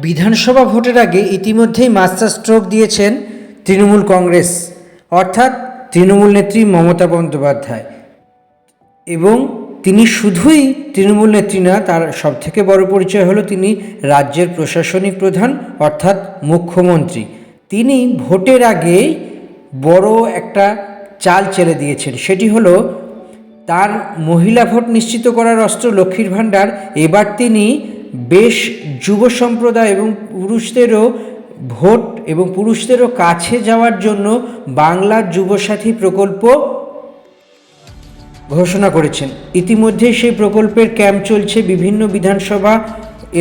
বিধানসভা ভোটের আগে ইতিমধ্যেই মাস্টার স্ট্রোক দিয়েছেন তৃণমূল কংগ্রেস, অর্থাৎ তৃণমূল নেত্রী মমতা বন্দ্যোপাধ্যায়। এবং তিনি শুধুই তৃণমূল নেত্রী না, তার সবথেকে বড় পরিচয় হলো তিনি রাজ্যের প্রশাসনিক প্রধান অর্থাৎ মুখ্যমন্ত্রী। তিনি ভোটের আগে বড় একটা চাল চেলে দিয়েছেন, সেটি হলো তার মহিলা ভোট নিশ্চিত করার অস্ত্র লক্ষ্মীর ভাণ্ডার এবার তিনি বেশ যুব সম্প্রদায় এবং পুরুষদেরও ভোট এবং পুরুষদেরও কাছে যাওয়ার জন্য বাংলা যুবসাথী প্রকল্প ঘোষণা করেছেন। ইতিমধ্যে সেই প্রকল্পের ক্যাম্প চলছে, বিভিন্ন বিধানসভা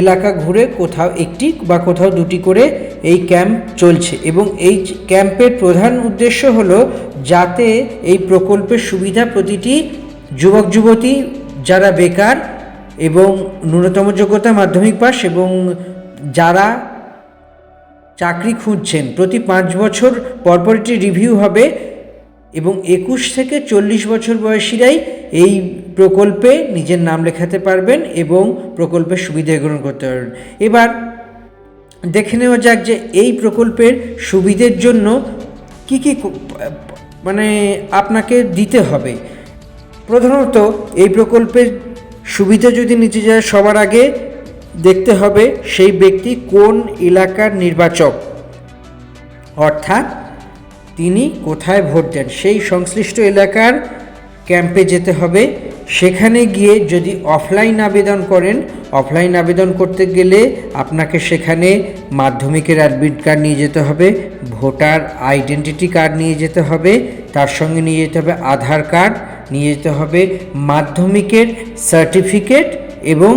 এলাকা ঘুরে কোথাও একটি বা কোথাও দুটি করে এই ক্যাম্প চলছে। এবং এই ক্যাম্পের প্রধান উদ্দেশ্য হলো যাতে এই প্রকল্পের সুবিধা প্রতিটি যুবক যুবতী যারা বেকার এবং ন্যূনতম যোগ্যতা মাধ্যমিক পাস এবং যারা চাকরি খুঁজছেন, প্রতি 5 বছর পরপর এটি রিভিউ হবে এবং 21 থেকে 40 বছর বয়সীরাই এই প্রকল্পে নিজের নাম লেখাতে পারবেন এবং প্রকল্পের সুবিধা গ্রহণ করতে পারবেন। এবার দেখে নেওয়া যাক যে এই প্রকল্পের সুবিধের জন্য কি কি আপনাকে দিতে হবে। প্রধানত এই প্রকল্পের সুবিধা যদি নিতে যায়, সবার আগে দেখতে হবে সেই ব্যক্তি কোন এলাকার নির্বাচক, অর্থাৎ তিনি কোথায় ভোট দেন। সেই সংশ্লিষ্ট এলাকার ক্যাম্পে যেতে হবে। সেখানে গিয়ে যদি অফলাইন আবেদন করেন, অফলাইন আবেদন করতে গেলে আপনাকে সেখানে মাধ্যমিকের অ্যাডমিট কার্ড নিয়ে যেতে হবে, ভোটার আইডেন্টিটি কার্ড নিয়ে যেতে হবে, তার সঙ্গে নিয়ে যেতে হবে আধার কার্ড, নিয়ে যেতে হবে মাধ্যমিকের সার্টিফিকেট এবং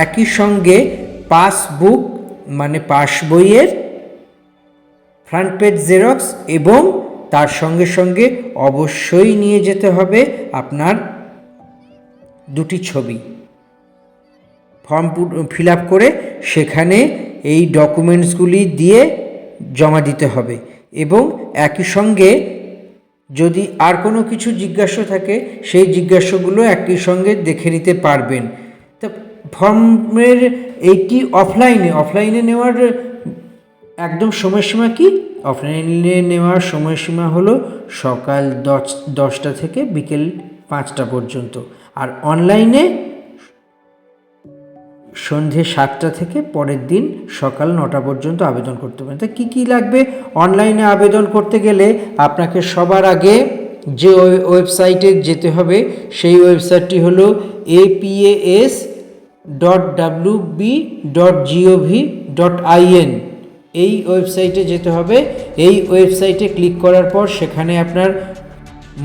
একই সঙ্গে পাসবুক মানে পাস বইয়ের ফ্রন্ট পেজ জেরক্স এবং তার সঙ্গে সঙ্গে অবশ্যই নিয়ে যেতে হবে আপনার 2টি ছবি। ফর্ম ফিল আপ করে সেখানে এই ডকুমেন্টসগুলি দিয়ে জমা দিতে হবে এবং একই সঙ্গে যদি আর কোনো কিছু জিজ্ঞাসা থাকে সেই জিজ্ঞাসাগুলো একই সঙ্গে দেখে নিতে পারবেন। তো ফর্মের এইটি অফলাইনে নেওয়ার একদম সময়সীমা কি? অফলাইনে নেওয়ার সময়সীমা হলো সকাল 10টা থেকে বিকেল 5টা পর্যন্ত, আর অনলাইনে সন্ধে 7টা থেকে পরের দিন সকাল 9টা পর্যন্ত আবেদন করতে পারেন। তা কী কী লাগবে? অনলাইনে আবেদন করতে গেলে আপনাকে সবার আগে যে ওয়েবসাইটে যেতে হবে সেই ওয়েবসাইটটি হলো apas.wb.gov.in। এই ওয়েবসাইটে যেতে হবে। এই ওয়েবসাইটে ক্লিক করার পর সেখানে আপনার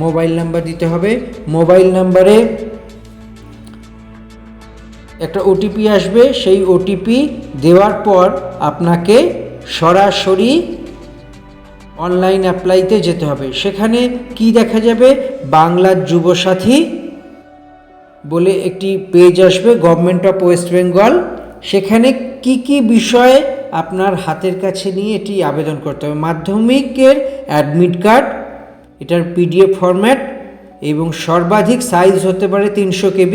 মোবাইল নাম্বার দিতে হবে। মোবাইল নাম্বারে একটা ওটিপি আসবে, সেই ওটিপি দেওয়ার পর আপনাকে সরাসরি অনলাইন অ্যাপ্লাইতে যেতে হবে। সেখানে কি দেখা যাবে? বাংলা যুবসাথী বলে একটি পেজ আসবে, গভর্নমেন্ট অফ ওয়েস্ট বেঙ্গল। সেখানে কি কি বিষয়ে আপনার হাতের কাছে নিয়ে এটি আবেদন করতে হবে। মাধ্যমিকের অ্যাডমিট কার্ড, এটার পিডিএফ ফরম্যাট এবং সর্বাধিক সাইজ হতে পারে 300 KB।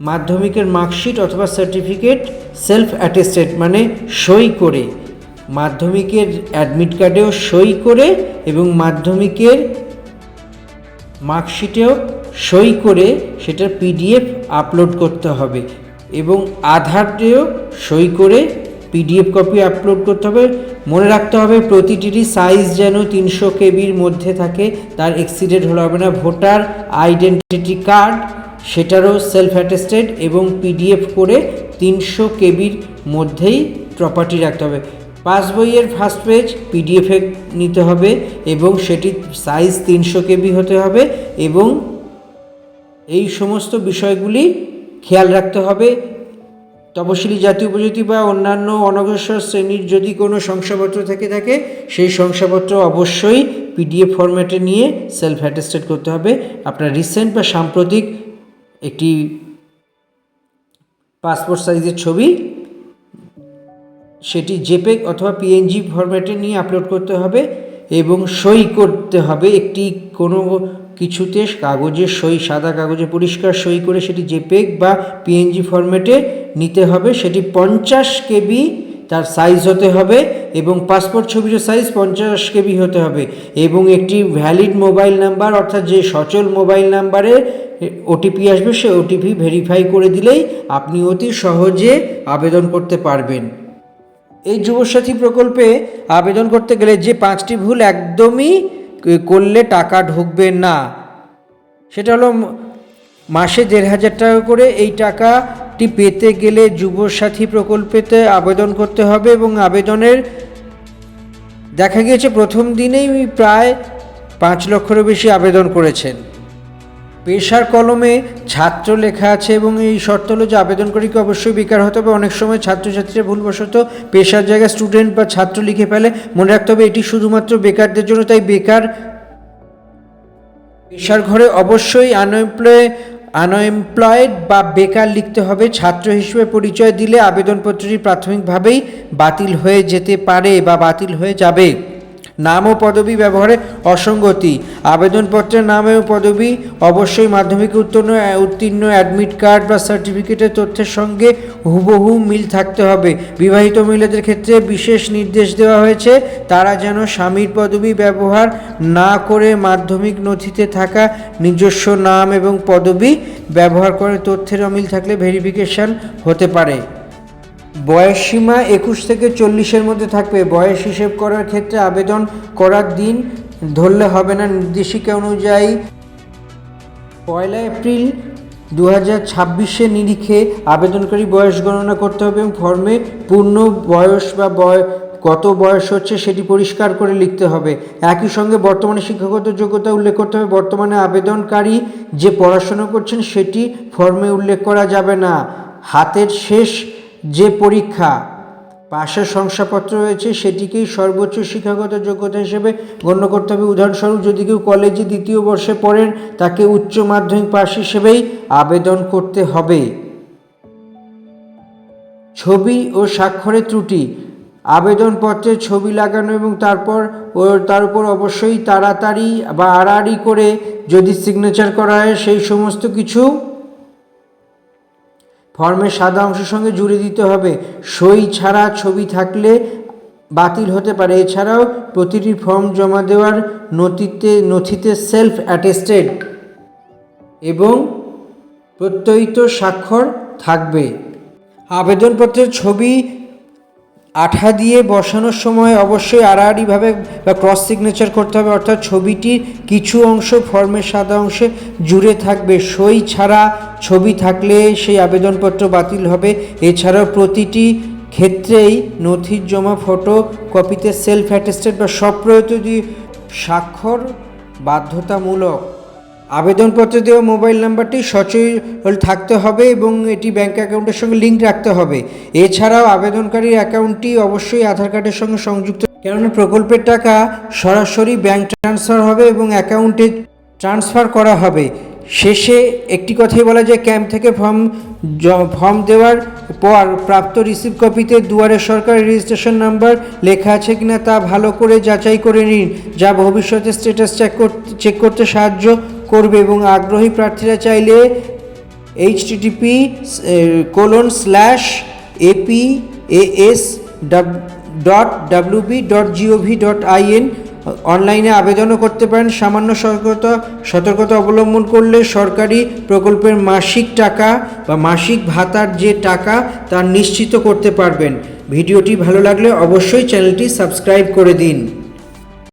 মাধ্যমিকের মার্কশিট অথবা সার্টিফিকেট সেলফ অ্যাটেস্টেড মানে সই করে, মাধ্যমিকের অ্যাডমিট কার্ডেও সই করে এবং মাধ্যমিকের মার্কশিটেও সই করে সেটার পিডিএফ আপলোড করতে হবে এবং আধারেও সই করে পিডিএফ কপি আপলোড করতে হবে। মনে রাখতে হবে প্রতিটিরই সাইজ যেন 300 KBর মধ্যে থাকে, তার এক্সিডেড হলে হবে না। ভোটার আইডেন্টিটি কার্ড সেটারও সেলফ অ্যাটেস্টেড এবং পিডিএফ করে 300 KBর মধ্যেই প্রপার্টি রাখতে হবে। পাস বইয়ের ফার্স্ট পেজ পিডিএফে নিতে হবে এবং সেটি সাইজ 300 KB হতে হবে এবং এই সমস্ত বিষয়গুলি খেয়াল রাখতে হবে। তপশিলি জাতি উপজাতি বা অন্যান্য অনগ্রসর শ্রেণীর যদি কোনো শংসাপত্র থেকে থাকে সেই শংসাপত্র অবশ্যই পিডিএফ ফরম্যাটে নিয়ে সেলফ অ্যাটেস্টেড করতে হবে। আপনার রিসেন্ট বা সাম্প্রতিক একটি পাসপোর্ট সাইজের ছবি সেটি জেপেগ অথবা পিএনজি ফরম্যাটে নিয়ে আপলোড করতে হবে এবং সই করতে হবে। একটি কোনো কিছুতে কাগজে সই, সাদা কাগজে পরিষ্কার সই করে সেটি জেপেগ বা পিএনজি ফরম্যাটে নিতে হবে। সেটি 50 KB তার সাইজ হতে হবে এবং পাসপোর্ট ছবির সাইজ 50 কেবি হতে হবে এবং একটি ভ্যালিড মোবাইল নাম্বার, অর্থাৎ যে সচল মোবাইল নাম্বারে ওটিপি আসবে সে ওটিপি ভেরিফাই করে দিলেই আপনি অতি সহজে আবেদন করতে পারবেন। এই যুবসাথী প্রকল্পে আবেদন করতে গেলে যে 5টি ভুল একদমই করলে টাকা ঢুকবে না, সেটা হলো মাসে 1,500 টাকা করে এই টাকাটি পেতে গেলে যুবসাথী প্রকল্পেতে আবেদন করতে হবে এবং আবেদনের দেখা গিয়েছে প্রথম দিনেই প্রায় 5 লক্ষেরও বেশি আবেদন করেছেন। পেশার কলমে ছাত্র লেখা আছে এবং এই শর্ত হলো যে আবেদনকারীকে অবশ্যই বেকার হতে হবে। অনেক সময় ছাত্রছাত্রীরা ভুলবশত পেশার জায়গায় স্টুডেন্ট বা ছাত্র লিখে ফেলে, মনে রাখতে হবে এটি শুধুমাত্র বেকারদের জন্য। তাই বেকার পেশার ঘরে অবশ্যই আনএমপ্লয়েড বা বেকার লিখতে হবে। ছাত্র হিসেবে পরিচয় দিলে আবেদনপত্রটি প্রাথমিকভাবেই বাতিল হয়ে যেতে পারে বা বাতিল হয়ে যাবে। নাম ও পদবি ব্যবহারে অসঙ্গতি, আবেদনপত্রের নাম এবং পদবি অবশ্যই মাধ্যমিক উত্তীর্ণ অ্যাডমিট কার্ড বা সার্টিফিকেটের তথ্যের সঙ্গে হুবহু মিল থাকতে হবে। বিবাহিত মহিলাদের ক্ষেত্রে বিশেষ নির্দেশ দেওয়া হয়েছে, তারা যেন স্বামীর পদবি ব্যবহার না করে মাধ্যমিক নথিতে থাকা নিজস্ব নাম এবং পদবি ব্যবহার করে। তথ্যের অমিল থাকলে ভেরিফিকেশন হতে পারে। বয়স সীমা 21 থেকে 40-এর মধ্যে থাকবে। বয়স হিসেব করার ক্ষেত্রে আবেদন করার দিন ধরলে হবে না। নির্দেশিকা অনুযায়ী 1 এপ্রিল 2026-এর নিরিখে আবেদনকারী বয়স গণনা করতে হবে এবং ফর্মে পূর্ণ বয়স বা কত বয়স হচ্ছে সেটি পরিষ্কার করে লিখতে হবে। একই সঙ্গে বর্তমানে শিক্ষাগত যোগ্যতা উল্লেখ করতে হবে। বর্তমানে আবেদনকারী যে পড়াশোনা করছেন সেটি ফর্মে উল্লেখ করা যাবে না। হাতের শেষ যে পরীক্ষা পাশের শংসাপত্র রয়েছে সেটিকেই সর্বোচ্চ শিক্ষাগত যোগ্যতা হিসেবে গণ্য করতে হবে। উদাহরণস্বরূপ যদি কেউ কলেজে 2য় বর্ষে পড়েন তাকে উচ্চ মাধ্যমিক পাশ হিসেবেই আবেদন করতে হবে। ছবি ও স্বাক্ষরের ত্রুটি, আবেদনপত্রে ছবি লাগানো এবং তার উপর অবশ্যই তাড়াতাড়ি বা আড়াআড়ি করে যদি সিগনেচার করা হয় সেই সমস্ত কিছু ফর্মের সাদা অংশের সঙ্গে জুড়ে দিতে হবে। সই ছাড়া ছবি থাকলে বাতিল হতে পারে। এছাড়াও প্রতিটি ফর্ম জমা দেওয়ার নথিতে সেলফ অ্যাটেস্টেড এবং প্রত্যয়িত স্বাক্ষর থাকবে। আবেদনপত্রের ছবি আঠা দিয়ে বসানোর সময় অবশ্যই আড়াআড়িভাবে বা ক্রস সিগনেচার করতে হবে, অর্থাৎ ছবিটির কিছু অংশ ফর্মের সাদা অংশে জুড়ে থাকবে। সই ছাড়া ছবি থাকলে সেই আবেদনপত্র বাতিল হবে। এছাড়াও প্রতিটি ক্ষেত্রেই নথির জমা ফটো কপিতে সেলফ অ্যাটেস্টেড বা স্বপ্রয়িত স্বাক্ষর বাধ্যতামূলক। আবেদনপত্রে দেওয়া মোবাইল নাম্বারটি সচল থাকতে হবে এবং এটি ব্যাঙ্ক অ্যাকাউন্টের সঙ্গে লিঙ্ক রাখতে হবে। এছাড়াও আবেদনকারীর অ্যাকাউন্টটি অবশ্যই আধার কার্ডের সঙ্গে সংযুক্ত, কেননা প্রকল্পের টাকা সরাসরি ব্যাঙ্ক ট্রান্সফার হবে এবং অ্যাকাউন্টে ট্রান্সফার করা হবে। শেষে একটি কথাই বলা যায়, ক্যাম্প থেকে ফর্ম দেওয়ার পর প্রাপ্ত রিসিভ কপিতে দুয়ারে সরকারি রেজিস্ট্রেশন নাম্বার লেখা আছে কিনা তা ভালো করে যাচাই করে নিন, যা ভবিষ্যতে স্ট্যাটাস চেক করতে সাহায্য করবে। এবং আগ্রহী প্রার্থীরা চাইলে https://apas.wb.gov.in অনলাইনে আবেদনও করতে পারেন। সামান্য সতর্কতা অবলম্বন করলে সরকারি প্রকল্পের মাসিক টাকা বা মাসিক ভাতার যে টাকা তা নিশ্চিত করতে পারবেন। ভিডিওটি ভালো লাগলে অবশ্যই চ্যানেলটি সাবস্ক্রাইব করে দিন।